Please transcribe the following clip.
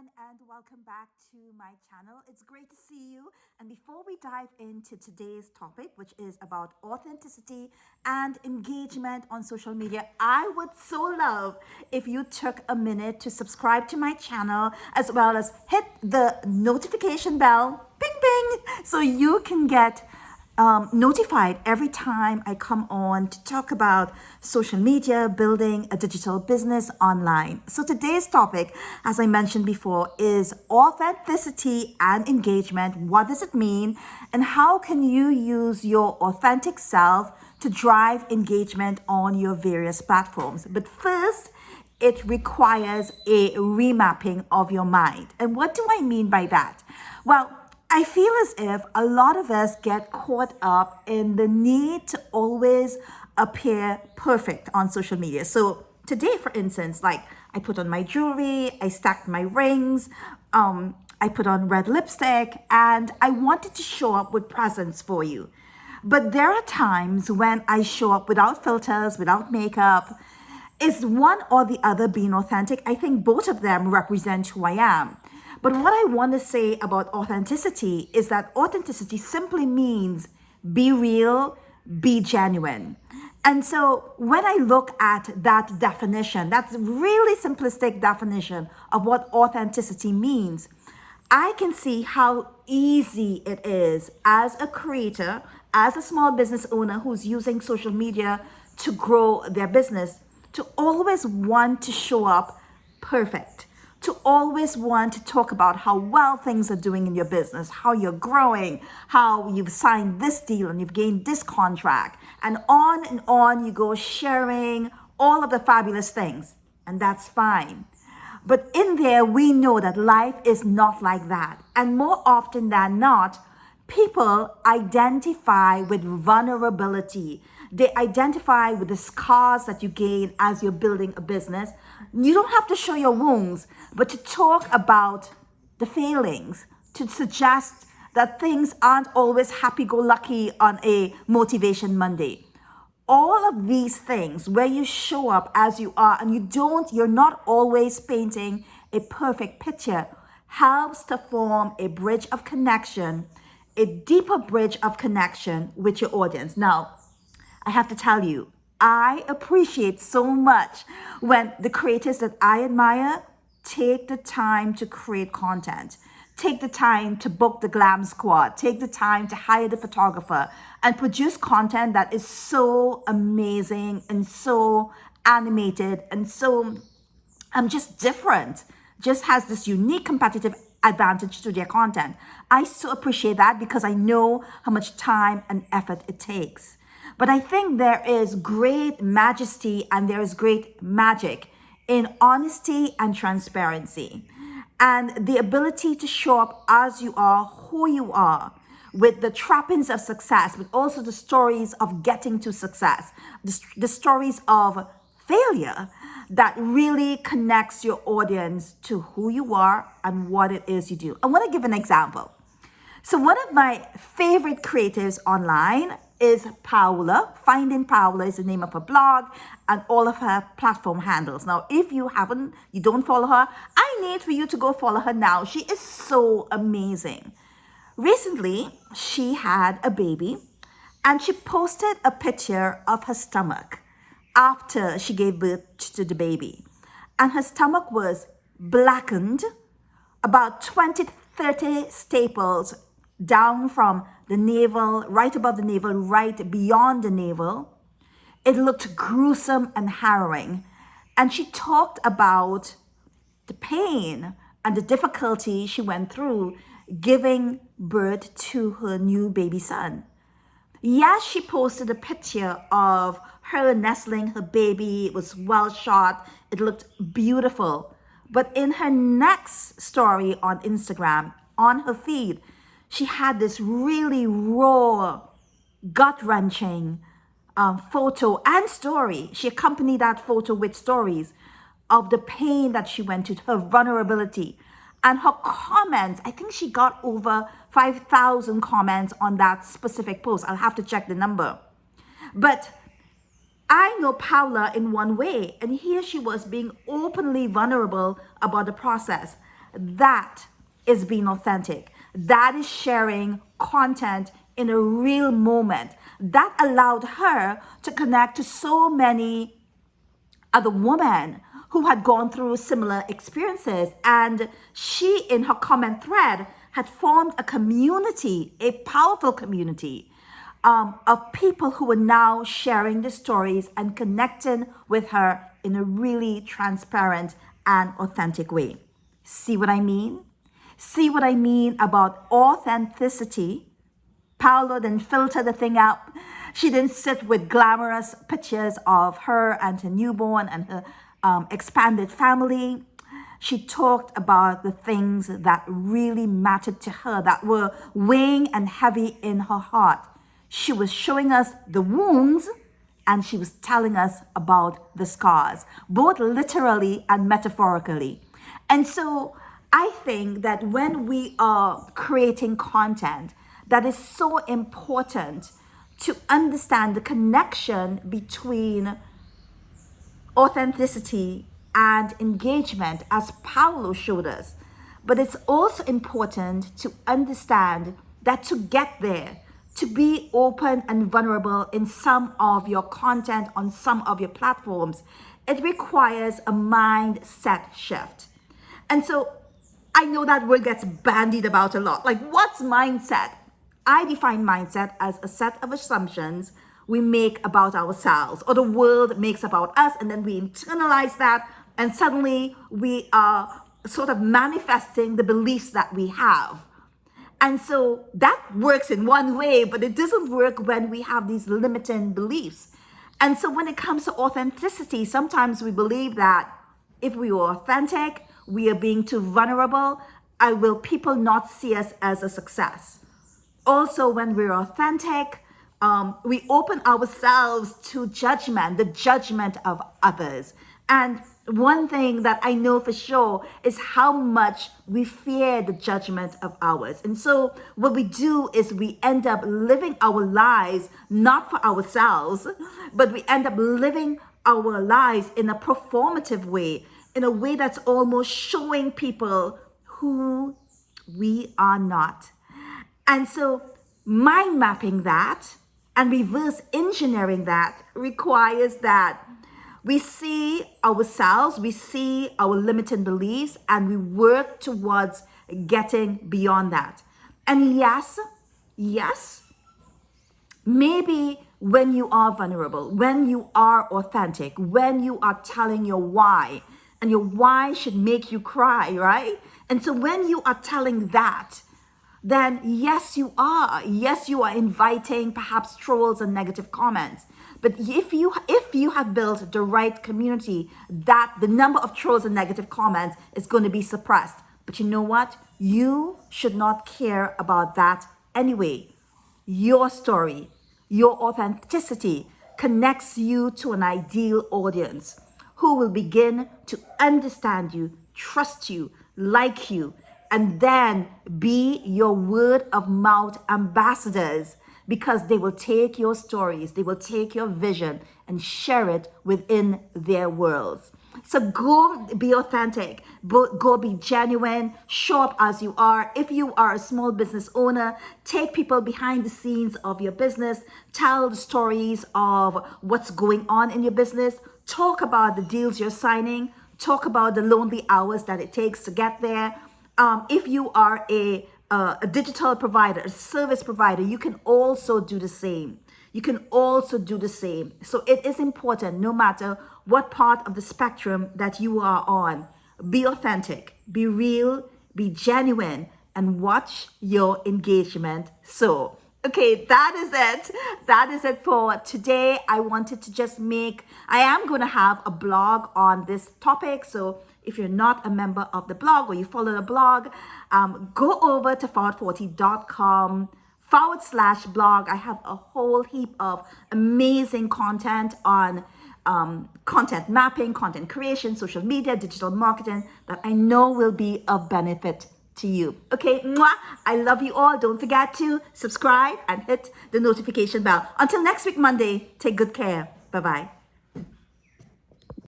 and welcome back to my channel. It's great to see you. And before we dive into today's topic, which is about authenticity and engagement on social media, I would so love if you took a minute to subscribe to my channel as well as hit the notification bell, ping ping, so you can get notified every time I come on to talk about social media, building a digital business online. So today's topic, as I mentioned before, is authenticity and engagement. What does it mean? And how can you use your authentic self to drive engagement on your various platforms? But first, it requires a remapping of your mind. And what do I mean by that? Well, I feel as if a lot of us get caught up in the need to always appear perfect on social media. So today, for instance, like I put on my jewelry, I stacked my rings, I put on red lipstick, and I wanted to show up with presents for you. But there are times when I show up without filters, without makeup. Is one or the other being authentic? I think both of them represent who I am. But what I want to say about authenticity is that authenticity simply means be real, be genuine. And so when I look at that definition, that's really simplistic definition of what authenticity means, I can see how easy it is as a creator, as a small business owner who's using social media to grow their business, to always want to show up perfect, to always want to talk about how well things are doing in your business, how you're growing, how you've signed this deal and you've gained this contract, and on you go, sharing all of the fabulous things. And that's fine. But in there, we know that life is not like that. And more often than not, people identify with vulnerability. They identify with the scars that you gain as you're building a business. You don't have to show your wounds, but to talk about the failings, to suggest that things aren't always happy-go-lucky on a Motivation Monday. All of these things where you show up as you are and you're not always painting a perfect picture, helps to form a bridge of connection, a deeper bridge of connection with your audience. Now, I have to tell you, I appreciate so much when the creators that I admire take the time to create content, take the time to book the glam squad, take the time to hire the photographer and produce content that is so amazing and so animated and so just different, just has this unique competitive advantage to their content. I so appreciate that because I know how much time and effort it takes. But I think there is great majesty and there is great magic in honesty and transparency and the ability to show up as you are, who you are, with the trappings of success, but also the stories of getting to success, the stories of failure that really connects your audience to who you are and what it is you do. I want to give an example. So one of my favorite creatives online is Paula. Finding Paula is the name of her blog and all of her platform handles. Now, if you don't follow her, I need for you to go follow her now. She is so amazing. Recently, she had a baby and she posted a picture of her stomach after she gave birth to the baby. And her stomach was blackened, about 20 to 30 staples down from the navel, right above the navel, right beyond the navel. It looked gruesome and harrowing. And she talked about the pain and the difficulty she went through giving birth to her new baby son. Yes, she posted a picture of her nestling her baby. It was well shot. It looked beautiful. But in her next story on Instagram, on her feed, she had this really raw, gut-wrenching photo and story. She accompanied that photo with stories of the pain that she went to, her vulnerability. And her comments, I think she got over 5,000 comments on that specific post. I'll have to check the number. But I know Paula in one way, and here she was being openly vulnerable about the process. That is being authentic. That is sharing content in a real moment. That allowed her to connect to so many other women who had gone through similar experiences. And she, in her comment thread, had formed a community, a powerful community of people who were now sharing the stories and connecting with her in a really transparent and authentic way. See what I mean? See what I mean about authenticity? Paolo didn't filter the thing up. She didn't sit with glamorous pictures of her and her newborn and her expanded family. She talked about the things that really mattered to her, that were weighing and heavy in her heart. She was showing us the wounds and she was telling us about the scars, both literally and metaphorically. And so I think that when we are creating content, that is so important to understand the connection between authenticity and engagement, as Paolo showed us. But it's also important to understand that to get there, to be open and vulnerable in some of your content on some of your platforms, it requires a mindset shift. And so I know that word gets bandied about a lot. Like, what's mindset? I define mindset as a set of assumptions we make about ourselves, or the world makes about us, and then we internalize that, and suddenly we are sort of manifesting the beliefs that we have. And so that works in one way, but it doesn't work when we have these limiting beliefs. And so when it comes to authenticity, sometimes we believe that if we are authentic, we are being too vulnerable, will people not see us as a success? Also, when we're authentic, we open ourselves to judgment, the judgment of others. And one thing that I know for sure is how much we fear the judgment of ours. And so what we do is we end up living our lives not for ourselves, but we end up living our lives in a performative way, in a way that's almost showing people who we are not. And so mind mapping that and reverse engineering that requires that we see ourselves, we see our limiting beliefs, and we work towards getting beyond that. And yes, maybe when you are vulnerable, when you are authentic, when you are telling your why, and your why should make you cry, right? And so when you are telling that, then yes, you are. Yes, you are inviting perhaps trolls and negative comments. But if you have built the right community, that the number of trolls and negative comments is going to be suppressed. But you know what? You should not care about that anyway. Your story, your authenticity connects you to an ideal audience who will begin to understand you, trust you, like you, and then be your word of mouth ambassadors, because they will take your stories, they will take your vision and share it within their worlds. So go be authentic, go be genuine, show up as you are. If you are a small business owner, take people behind the scenes of your business, tell the stories of what's going on in your business, talk about the deals you're signing, talk about the lonely hours that it takes to get there. If you are a digital provider, a service provider, you can also do the same. You can also do the same. So it is important, no matter what part of the spectrum that you are on, be authentic, be real, be genuine, and watch your engagement soar. Okay, that is it. That is it for today. I wanted to just I am going to have a blog on this topic. So if you're not a member of the blog or you follow the blog, go over to forward40.com/blog. I have a whole heap of amazing content on content mapping, content creation, social media, digital marketing that I know will be of benefit to you. Okay, mwah. I love you all. Don't forget to subscribe and hit the notification bell. Until next week, Monday, take good care. Bye-bye.